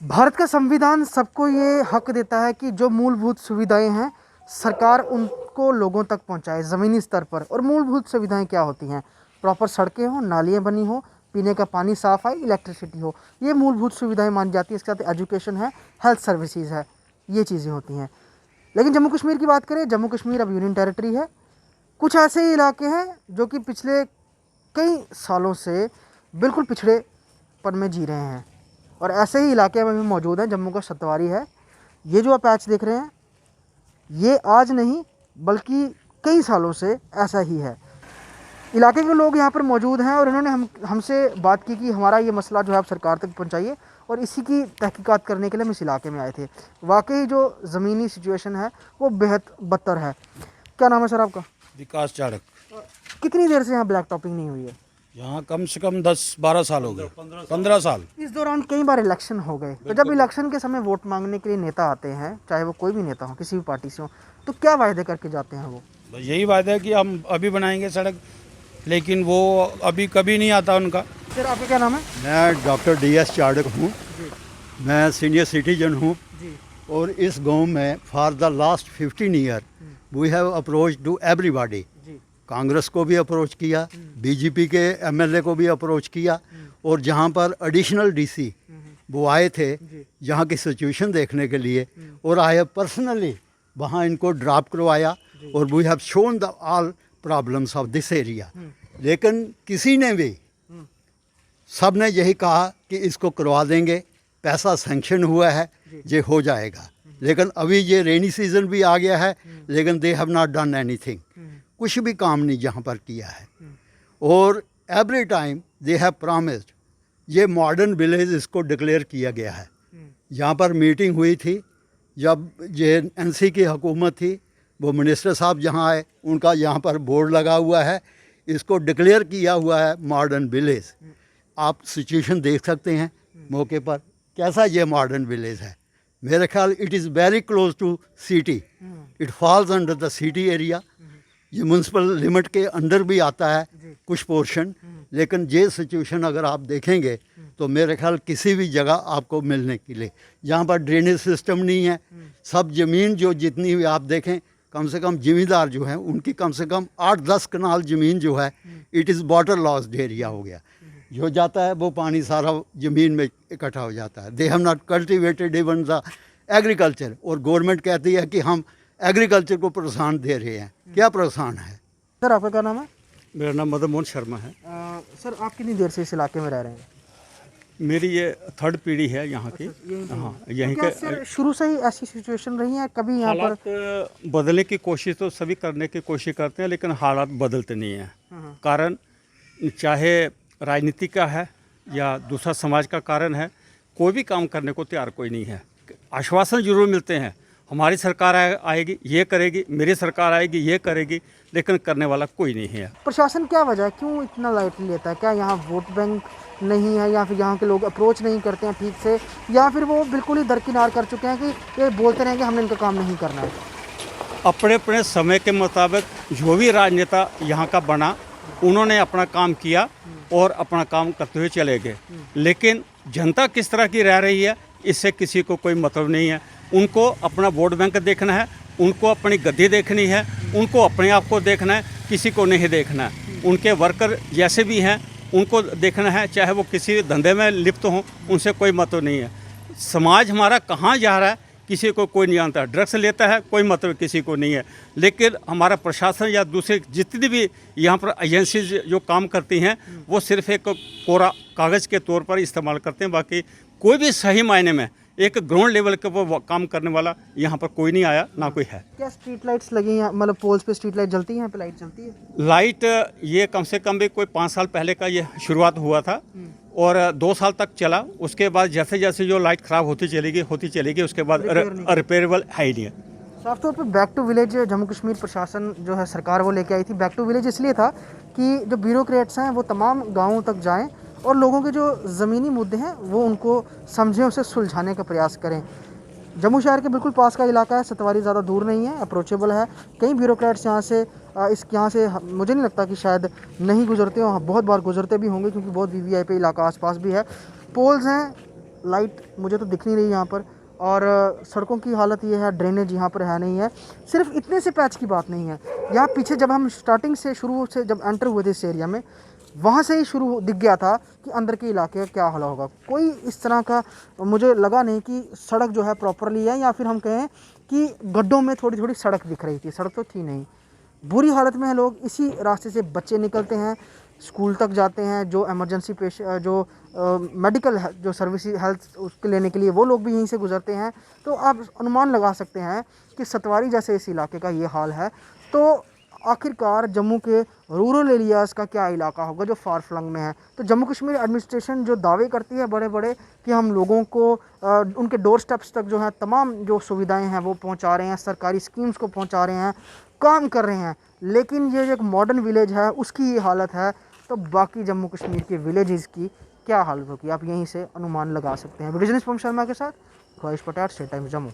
भारत का संविधान सबको ये हक देता है कि जो मूलभूत सुविधाएं हैं सरकार उनको लोगों तक पहुंचाए ज़मीनी स्तर पर। और मूलभूत सुविधाएं क्या होती हैं? प्रॉपर सड़कें हो, नालियाँ बनी हो, पीने का पानी साफ आए, इलेक्ट्रिसिटी हो, ये मूलभूत सुविधाएं मानी जाती है। इसके साथ एजुकेशन है, हेल्थ सर्विसेज है, ये चीज़ें होती हैं। लेकिन जम्मू कश्मीर की बात करें, जम्मू कश्मीर अब यूनियन टेरिटरी है। कुछ ऐसे इलाके हैं जो कि पिछले कई सालों से बिल्कुल पिछड़ेपन में जी रहे हैं, और ऐसे ही इलाके में भी मौजूद हैं। जम्मू का सत्तवारी है, ये जो आप पैच देख रहे हैं, ये आज नहीं बल्कि कई सालों से ऐसा ही है। इलाके के लोग यहाँ पर मौजूद हैं और इन्होंने हमसे बात की कि हमारा ये मसला जो है आप सरकार तक पहुँचाइए, और इसी की तहकीकात करने के लिए हम इस इलाके में आए थे। वाकई जो ज़मीनी सिचुएशन है वो बेहद बदतर है। क्या नाम है सर आपका? विकास चाड़क। कितनी देर से यहाँ ब्लैक टॉपिंग नहीं हुई है? यहाँ कम से कम 10-12 साल हो गए, 15 साल। इस दौरान कई बार इलेक्शन हो गए, तो जब इलेक्शन के समय वोट मांगने के लिए नेता आते हैं, चाहे वो कोई भी नेता हो, किसी भी पार्टी से हो, तो क्या वायदे करके जाते हैं वो? बस यही वादा है कि हम अभी बनाएंगे सड़क, लेकिन वो अभी कभी नहीं आता उनका। सर आपका क्या नाम है? मैं डॉक्टर DS चाड़क हूँ। मैं सीनियर सिटीजन हूँ जी। और इस गांव में for the last 15 year we have approach to everybody. जी। कांग्रेस को भी अप्रोच किया, बीजेपी के MLA को भी अप्रोच किया, और जहाँ पर एडिशनल DC वो आए थे जहाँ की सिचुएशन देखने के लिए, और आई हैव पर्सनली वहाँ इनको ड्रॉप करवाया, और we have shown the all problems of this area. लेकिन किसी ने भी, सब ने यही कहा कि इसको करवा देंगे, पैसा सैंक्शन हुआ है, ये हो जाएगा। लेकिन अभी ये रेनी सीजन भी आ गया है, लेकिन they have not done anything. कुछ भी काम नहीं यहाँ पर किया है। और every time they have promised, ये मॉडर्न विलेज इसको डिक्लेयर किया गया है। यहाँ पर मीटिंग हुई थी जब ये NC की हुकूमत थी, वो मिनिस्टर साहब जहाँ आए, उनका यहाँ पर बोर्ड लगा हुआ है, इसको डिक्लेयर किया हुआ है मॉडर्न विलेज। आप सिचुएशन देख सकते हैं मौके पर कैसा ये मॉडर्न विलेज है। मेरे ख्याल it is very close to city, it falls under the city area. ये म्यूनसिपल लिमिट के अंडर भी आता है कुछ पोर्शन, लेकिन ये सिचुएशन अगर आप देखेंगे तो मेरे ख्याल किसी भी जगह आपको मिलने के लिए, जहाँ पर ड्रेनेज सिस्टम नहीं है, सब ज़मीन जो जितनी भी आप देखें, कम से कम ज़मींदार जो हैं उनकी कम से कम 8-10 कनाल ज़मीन जो है it is water lost area हो गया। जो जाता है वो पानी सारा ज़मीन में इकट्ठा हो जाता है। They have not cultivated even the agriculture, और गवर्नमेंट कहती है कि हम एग्रीकल्चर को प्रोत्साहन दे रहे हैं। क्या प्रोत्साहन है? सर आपका क्या नाम है? मेरा नाम मदन मोहन शर्मा है। सर आप कितनी देर से इस इलाके में रह रहे हैं? मेरी ये 3rd पीढ़ी है यहाँ की। हाँ, यहीं क्या के सर शुरू से ही ऐसी सिचुएशन रही है? कभी यहाँ पर हालात बदलने की कोशिश तो सभी करने की कोशिश करते हैं, लेकिन हालात बदलते नहीं हैं। कारण चाहे राजनीति का है या दूसरा समाज का कारण है, कोई भी काम करने को तैयार कोई नहीं है। आश्वासन जरूर मिलते हैं, हमारी सरकार आएगी ये करेगी, मेरी सरकार आएगी ये करेगी, लेकिन करने वाला कोई नहीं है। प्रशासन क्या वजह है, क्यों इतना लाइटली लेता है? क्या यहाँ वोट बैंक नहीं है, या फिर यहाँ के लोग अप्रोच नहीं करते हैं ठीक से, या फिर वो बिल्कुल ही दरकिनार कर चुके हैं कि ये बोलते रहेंगे हमने इनका काम नहीं करना है? अपने अपने समय के मुताबिक जो भी राजनेता यहाँ का बना, उन्होंने अपना काम किया और अपना काम करते हुए चले गए। लेकिन जनता किस तरह की रह रही है इससे किसी को कोई मतलब नहीं है। उनको अपना वोट बैंक देखना है, उनको अपनी गद्दी देखनी है, उनको अपने आप को देखना है, किसी को नहीं देखना है। उनके वर्कर जैसे भी हैं उनको देखना है, चाहे वो किसी धंधे में लिप्त हों, उनसे कोई मतलब नहीं है। समाज हमारा कहाँ जा रहा है किसी को कोई नहीं जानता। ड्रग्स लेता है कोई मतलब किसी को नहीं है। लेकिन हमारा प्रशासन या दूसरे जितनी भी यहाँ पर एजेंसीज जो काम करती हैं, वो सिर्फ एक कोरा कागज़ के तौर पर इस्तेमाल करते हैं। बाकी कोई भी सही मायने में एक ग्राउंड लेवल के वो काम करने वाला यहाँ पर कोई नहीं आया, ना कोई है। क्या स्ट्रीट लाइट्स लगी हैं, मतलब पोल्स पे स्ट्रीट लाइट जलती हैं? यहाँ पे लाइट जलती है? लाइट ये कम से कम भी कोई 5 साल पहले का ये शुरुआत हुआ था, और 2 साल तक चला। उसके बाद जैसे जैसे जो लाइट ख़राब होती चलेगी, उसके बाद रिपेयरेबल है ही नहीं है। साफ तौर पर back to village Jammu Kashmir प्रशासन जो है सरकार वो लेके आई थी। बैक टू विलेज इसलिए था कि जो ब्यूरोक्रेट्स हैं वो तमाम गाँवों तक जाएँ और लोगों के जो ज़मीनी मुद्दे हैं वो उनको समझें, उसे सुलझाने का प्रयास करें। जम्मू शहर के बिल्कुल पास का इलाका है, सतवारी ज़्यादा दूर नहीं है, अप्रोचेबल है। कई ब्यूरोक्रेट्स यहाँ से मुझे नहीं लगता कि शायद नहीं गुजरते हो, बहुत बार गुजरते भी होंगे, क्योंकि बहुत VVIP इलाका आसपास भी है। पोल्स हैं, लाइट मुझे तो दिख नहीं रही यहाँ पर, और सड़कों की हालत ये है, ड्रेनेज यहाँ पर है नहीं है। सिर्फ इतने से पैच की बात नहीं है, यहाँ पीछे जब हम स्टार्टिंग से शुरू से जब एंटर हुए थे इस एरिया में, वहाँ से ही शुरू दिख गया था कि अंदर के इलाके का क्या हाल होगा। कोई इस तरह का मुझे लगा नहीं कि सड़क जो है प्रॉपरली है, या फिर हम कहें कि गड्ढों में थोड़ी थोड़ी सड़क दिख रही थी, सड़क तो थी नहीं। बुरी हालत में है लोग। इसी रास्ते से बच्चे निकलते हैं, स्कूल तक जाते हैं, जो इमरजेंसी जो मेडिकल जो सर्विस हेल्थ उसके लेने के लिए वो लोग भी यहीं से गुजरते हैं। तो आप अनुमान लगा सकते हैं कि सतवारी जैसे इस इलाके का ये हाल है। तो आखिरकार जम्मू के रूरल एरियाज़ का क्या इलाका होगा जो फार फ्लंग में है। तो जम्मू कश्मीर एडमिनिस्ट्रेशन जो दावे करती है बड़े बड़े कि हम लोगों को उनके डोर स्टेप्स तक जो है तमाम जो सुविधाएं हैं वो पहुंचा रहे हैं, सरकारी स्कीम्स को पहुंचा रहे हैं, काम कर रहे हैं, लेकिन ये जो एक मॉडर्न विलेज है उसकी ये हालत है, तो बाकी जम्मू कश्मीर के विलेजेस की क्या हालत होगी आप यहीं से अनुमान लगा सकते हैं। वीडियो जर्नलिस्ट पवन शर्मा के साथ ख्वाहिश पटेल, स्टेट टाइम्स जम्मू।